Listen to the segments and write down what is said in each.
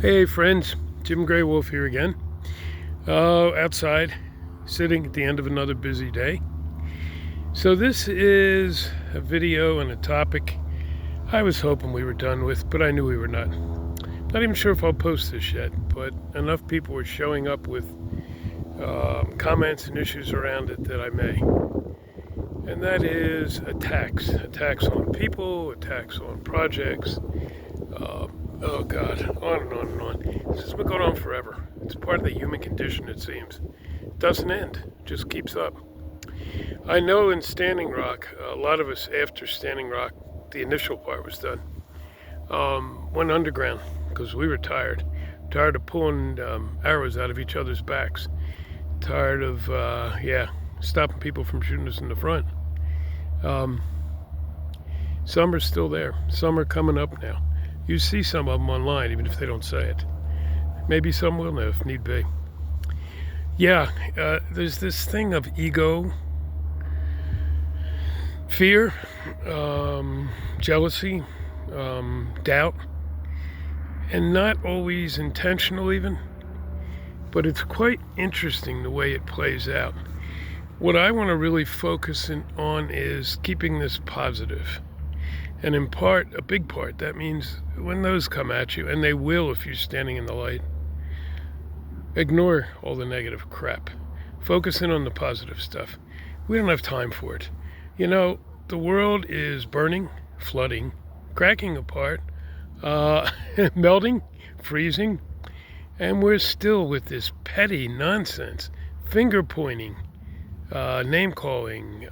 Hey friends, Jim Grey Wolf here again. Outside, sitting at the end of another busy day. So this is a video and a topic I was hoping we were done with, but I knew we were not. Not even sure if I'll post this yet, but enough people were showing up with comments and issues around it that I may. And that is attacks. Attacks on people, attacks on projects. Oh God, on and on and on. This has been going on forever. It's part of the human condition, it seems. It doesn't end, it just keeps up. I know in Standing Rock, a lot of us after Standing Rock, the initial part was done, went underground because we were tired. Tired of pulling arrows out of each other's backs. Tired of, stopping people from shooting us in the front. Some are still there. Some are coming up now. You see some of them online, even if they don't say it. Maybe some will know if need be. Yeah, there's this thing of ego, fear, jealousy, doubt, and not always intentional even, but it's quite interesting the way it plays out. What I want to really focus on is keeping this positive. And in part, a big part, that means when those come at you, and they will if you're standing in the light, ignore all the negative crap. Focus in on the positive stuff. We don't have time for it. You know, the world is burning, flooding, cracking apart, melting, freezing, and we're still with this petty nonsense, finger pointing, name calling,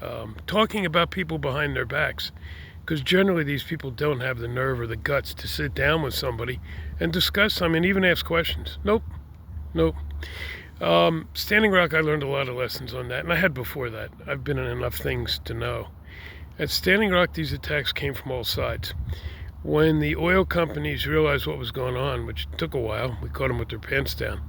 talking about people behind their backs. Because generally these people don't have the nerve or the guts to sit down with somebody and discuss, even ask questions. Nope. Standing Rock, I learned a lot of lessons on that, and I had before that. I've been in enough things to know. At Standing Rock, these attacks came from all sides. When the oil companies realized what was going on, which took a while, we caught them with their pants down.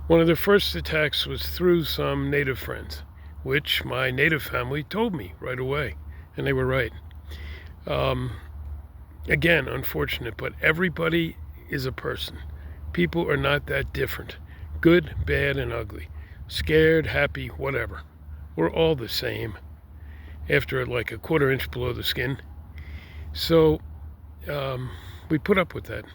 One of their first attacks was through some native friends, which my native family told me right away, and they were right. Again, unfortunate, but everybody is a person. People are not that different. Good, bad, and ugly. Scared, happy, whatever. We're all the same after like a quarter inch below the skin. So we put up with that.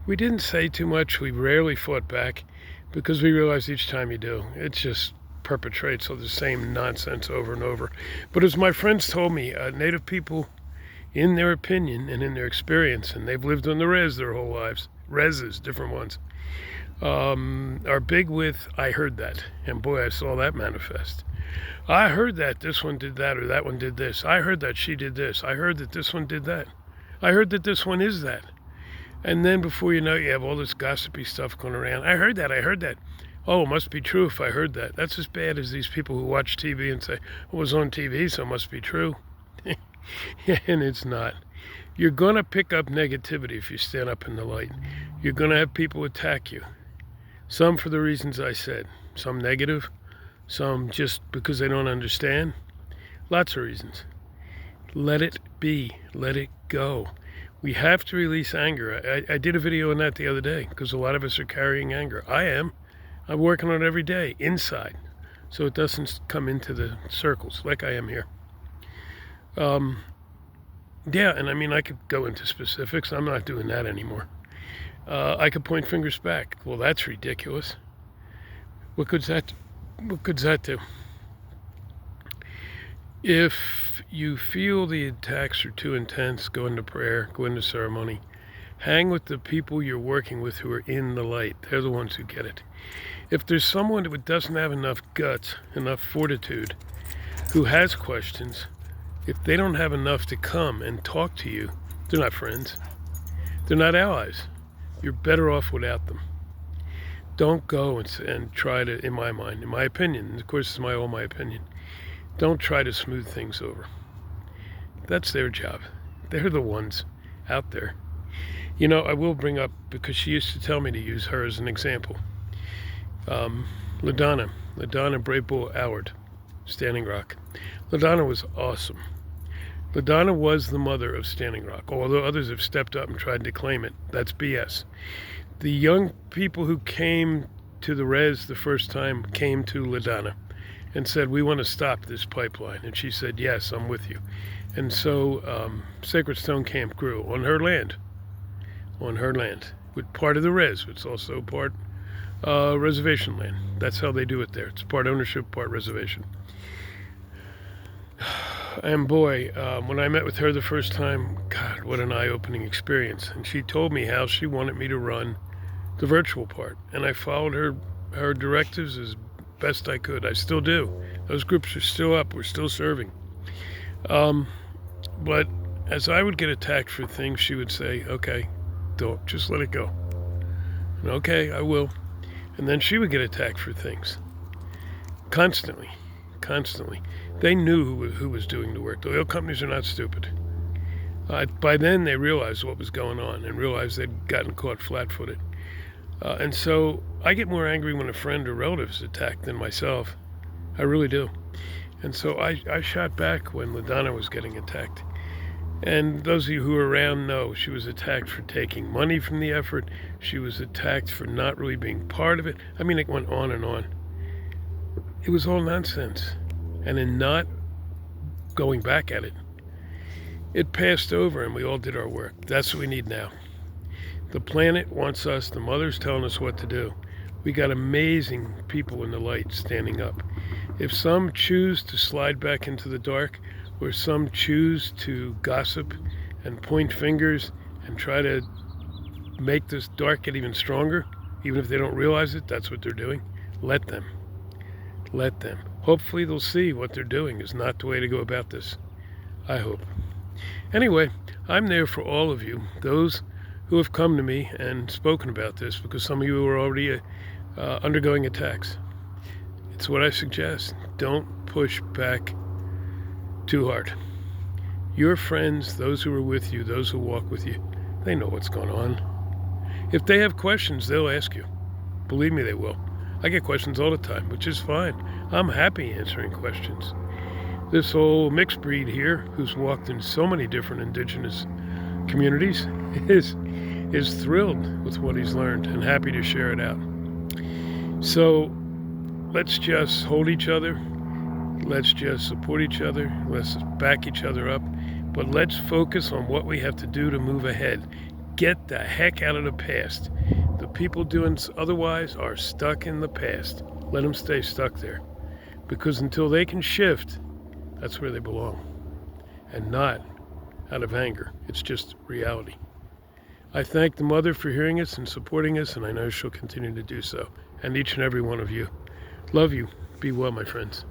We didn't say too much. We rarely fought back because we realized each time you do, it just perpetrates the same nonsense over and over. But as my friends told me, Native people, in their opinion and in their experience, and they've lived on the res their whole lives, reses, different ones, are big with, I heard that. And boy, I saw that manifest. I heard that this one did that or that one did this. I heard that she did this. I heard that this one did that. I heard that this one is that. And then before you know it, you have all this gossipy stuff going around. I heard that. Oh, it must be true if I heard that. That's as bad as these people who watch TV and say, it was on TV, so it must be true. And it's not. You're going to pick up negativity if you stand up in the light. You're going to have people attack you. Some for the reasons I said. Some negative. Some just because they don't understand. Lots of reasons. Let it be. Let it go. We have to release anger. I did a video on that the other day because a lot of us are carrying anger. I am. I'm working on it every day, inside, so it doesn't come into the circles like I am here. I could go into specifics. I'm not doing that anymore. I could point fingers back. Well, that's ridiculous. What good's that do? If you feel the attacks are too intense, go into prayer, go into ceremony. Hang with the people you're working with who are in the light. They're the ones who get it. If there's someone who doesn't have enough guts, enough fortitude, who has questions, if they don't have enough to come and talk to you, they're not friends. They're not allies. You're better off without them. Don't go and try to, in my mind, in my opinion, of course it's all my opinion, don't try to smooth things over. That's their job. They're the ones out there. I will bring up, because she used to tell me to use her as an example, LaDonna Brave Bull Howard, Standing Rock. LaDonna was awesome. LaDonna was the mother of Standing Rock, although others have stepped up and tried to claim it. That's BS. The young people who came to the res the first time came to LaDonna and said, we want to stop this pipeline. And she said, yes, I'm with you. And so Sacred Stone Camp grew on her land, with part of the res. It's also part reservation land. That's how they do it there. It's part ownership, part reservation. And boy, when I met with her the first time, God, what an eye-opening experience. And she told me how she wanted me to run the virtual part. And I followed her directives as best I could. I still do. Those groups are still up. We're still serving. But as I would get attacked for things, she would say, okay, don't, just let it go. And okay, I will. And then she would get attacked for things. Constantly. They knew who was doing the work. The oil companies are not stupid. By then, they realized what was going on and realized they'd gotten caught flat-footed. And so I get more angry when a friend or relative is attacked than myself. I really do. And so I shot back when LaDonna was getting attacked. And those of you who are around know she was attacked for taking money from the effort. She was attacked for not really being part of it. I mean, it went on and on. It was all nonsense. And in not going back at it, it passed over and we all did our work. That's what we need now. The planet wants us. The mother's telling us what to do. We got amazing people in the light standing up. If some choose to slide back into the dark, or some choose to gossip and point fingers and try to make this dark get even stronger, even if they don't realize it, that's what they're doing. Let them. Hopefully they'll see what they're doing is not the way to go about this. I hope. Anyway, I'm there for all of you, those who have come to me and spoken about this, because some of you are already undergoing attacks. It's what I suggest. Don't push back too hard. Your friends, those who are with you, those who walk with you, they know what's going on. If they have questions, they'll ask you. Believe me, they will. I get questions all the time, which is fine. I'm happy answering questions. This whole mixed breed here, who's walked in so many different indigenous communities, is thrilled with what he's learned and happy to share it out. So let's just hold each other. Let's just support each other. Let's back each other up. But let's focus on what we have to do to move ahead. Get the heck out of the past. The people doing otherwise are stuck in the past. Let them stay stuck there. Because until they can shift, that's where they belong. And not out of anger. It's just reality. I thank the mother for hearing us and supporting us, and I know she'll continue to do so. And each and every one of you. Love you. Be well, my friends.